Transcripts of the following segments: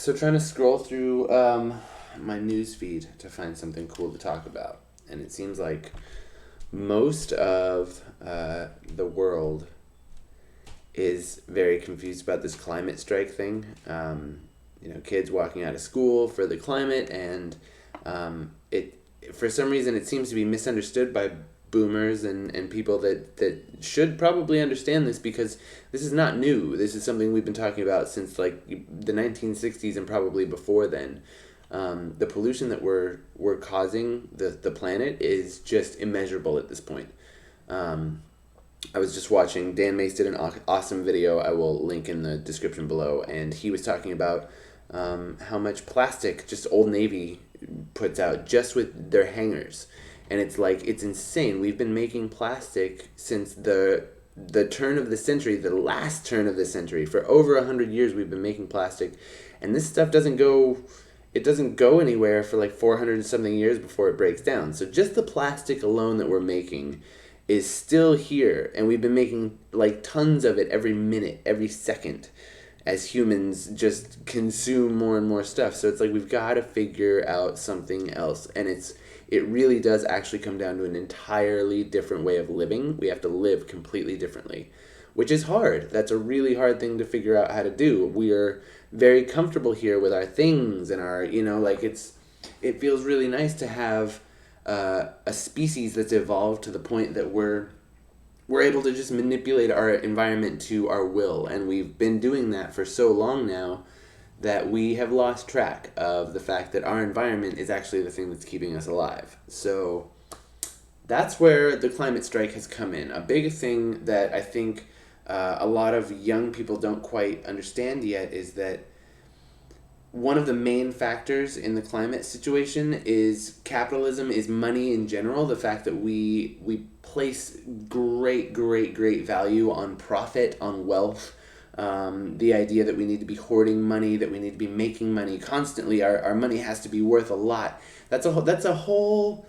So trying to scroll through my news feed to find something cool to talk about, and it seems like most of the world is very confused about this climate strike thing. Kids walking out of school for the climate, and it for some reason it seems to be misunderstood by boomers and people that should probably understand this, because this is not new. This is something we've been talking about since like the 1960s and probably before then. The pollution that we're causing the planet is just immeasurable at this point. I was just watching, Dan Mace did an awesome video I will link in the description below, and he was talking about how much plastic just Old Navy puts out just with their hangers. And it's like, it's insane. We've been making plastic since the turn of the century, the last turn of the century. For over 100 years we've been making plastic, and this stuff doesn't go anywhere for like 400 and something years before it breaks down. So just the plastic alone that we're making is still here, and we've been making like tons of it every minute, every second, as humans just consume more and more stuff. So it's like we've got to figure out something else, and it really does actually come down to an entirely different way of living. We have to live completely differently, which is hard. That's a really hard thing to figure out how to do. We are very comfortable here with our things and our, it feels really nice to have a species that's evolved to the point that we're able to just manipulate our environment to our will, and we've been doing that for so long now that we have lost track of the fact that our environment is actually the thing that's keeping us alive. So that's where the climate strike has come in. A big thing that I think a lot of young people don't quite understand yet is that one of the main factors in the climate situation is capitalism, is money in general. The fact that we place great value on profit, on wealth. The idea that we need to be hoarding money, that we need to be making money constantly. Our money has to be worth a lot. That's a whole.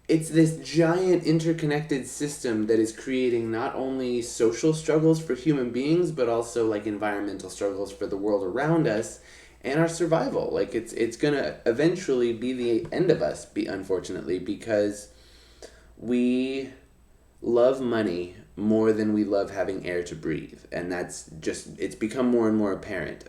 It's this giant interconnected system that is creating not only social struggles for human beings, but also like environmental struggles for the world around us and our survival. Like it's gonna eventually be the end of us, unfortunately, because we love money more than we love having air to breathe, and that's just, it's become more and more apparent.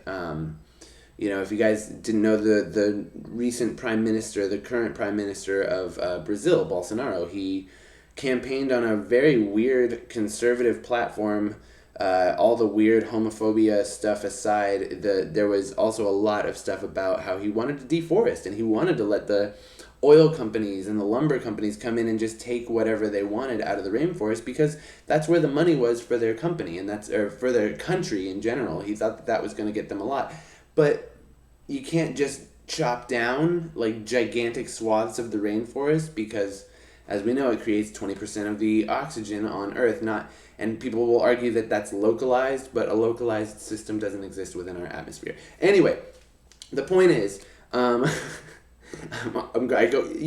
If you guys didn't know, the recent prime minister, the current prime minister of Brazil, Bolsonaro, he campaigned on a very weird conservative platform. All the weird homophobia stuff aside, there was also a lot of stuff about how he wanted to deforest, and he wanted to let the oil companies and the lumber companies come in and just take whatever they wanted out of the rainforest, because that's where the money was for their company, and or for their country in general. He thought that was going to get them a lot. But you can't just chop down like gigantic swaths of the rainforest, because as we know, it creates 20% of the oxygen on Earth. And people will argue that that's localized, but a localized system doesn't exist within our atmosphere. Anyway, the point is, you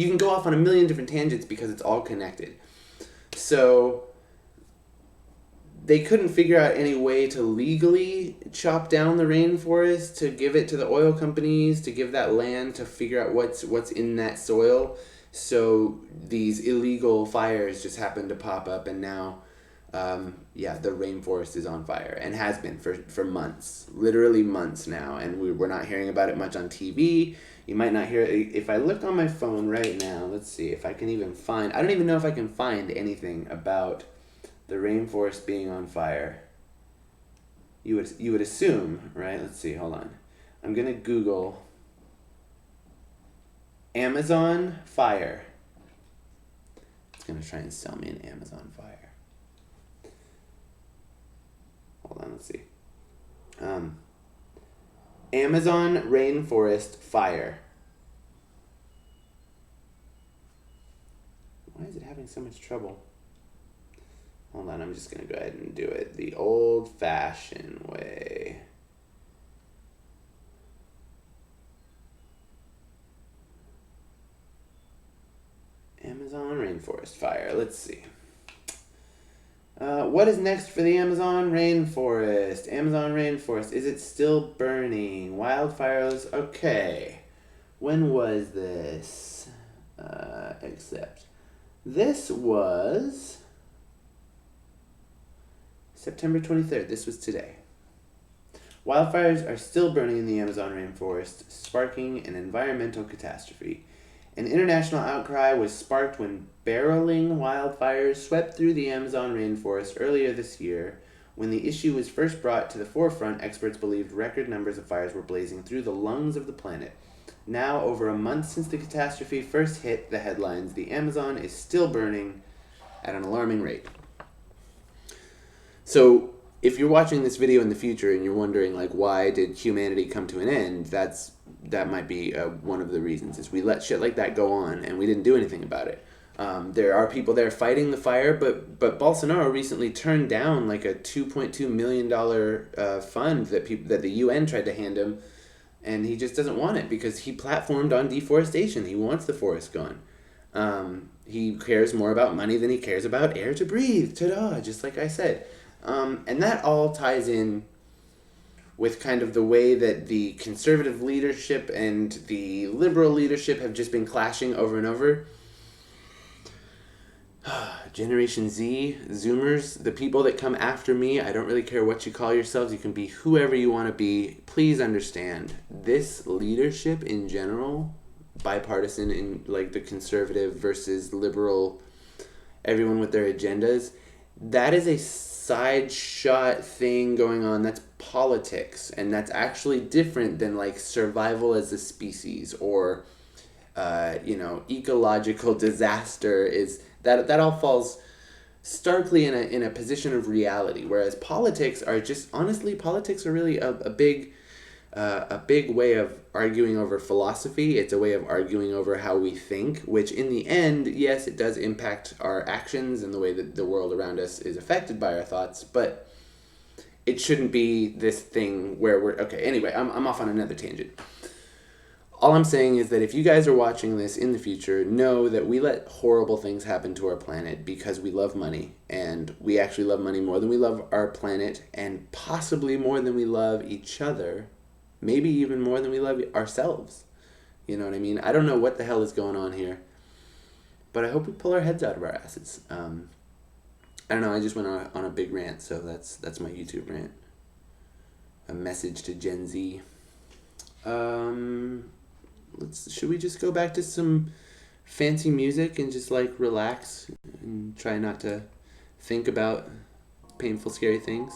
can go off on a million different tangents because it's all connected. So they couldn't figure out any way to legally chop down the rainforest, to give it to the oil companies, to give that land, to figure out what's in that soil. So these illegal fires just happened to pop up, and now the rainforest is on fire, and has been for months, literally months now, and we're not hearing about it much on TV. You might not hear it. If I look on my phone right now, let's see if I can even find, I don't even know if I can find anything about the rainforest being on fire. You would assume, right? Let's see, hold on. I'm gonna Google Amazon fire. It's gonna try and sell me an Amazon fire. Hold on, let's see. Amazon rainforest fire. Why is it having so much trouble? Hold on, I'm just going to go ahead and do it the old-fashioned way. Amazon rainforest fire. Let's see. What is next for the Amazon rainforest? Amazon rainforest, is it still burning? Wildfires, okay. When was this? Except this was September 23rd. This was today. Wildfires are still burning in the Amazon rainforest, sparking an environmental catastrophe. An international outcry was sparked when barreling wildfires swept through the Amazon rainforest earlier this year. When the issue was first brought to the forefront, experts believed record numbers of fires were blazing through the lungs of the planet. Now, over a month since the catastrophe first hit the headlines, the Amazon is still burning at an alarming rate. So, if you're watching this video in the future and you're wondering, like, why did humanity come to an end, that might be one of the reasons, is we let shit like that go on and we didn't do anything about it. There are people there fighting the fire, but Bolsonaro recently turned down like a $2.2 million fund that the UN tried to hand him, and he just doesn't want it because he platformed on deforestation. He wants the forest gone. He cares more about money than he cares about air to breathe. Ta-da, just like I said. And that all ties in with kind of the way that the conservative leadership and the liberal leadership have just been clashing over and over. Generation Z, Zoomers, the people that come after me, I don't really care what you call yourselves. You can be whoever you want to be. Please understand, this leadership in general, bipartisan in like the conservative versus liberal, everyone with their agendas, that is a side shot thing going on. That's politics, and that's actually different than like survival as a species or ecological disaster. Is that all falls starkly in a position of reality, whereas politics are just, honestly, politics are really a big way of arguing over philosophy. It's a way of arguing over how we think, which in the end, yes, it does impact our actions and the way that the world around us is affected by our thoughts, but it shouldn't be this thing where we're... Okay, anyway, I'm off on another tangent. All I'm saying is that if you guys are watching this in the future, know that we let horrible things happen to our planet because we love money, and we actually love money more than we love our planet, and possibly more than we love each other. Maybe even more than we love ourselves. You know what I mean? I don't know what the hell is going on here, but I hope we pull our heads out of our asses. I don't know, I just went on a big rant, so that's my YouTube rant. A message to Gen Z. Should we just go back to some fancy music and just like relax and try not to think about painful, scary things?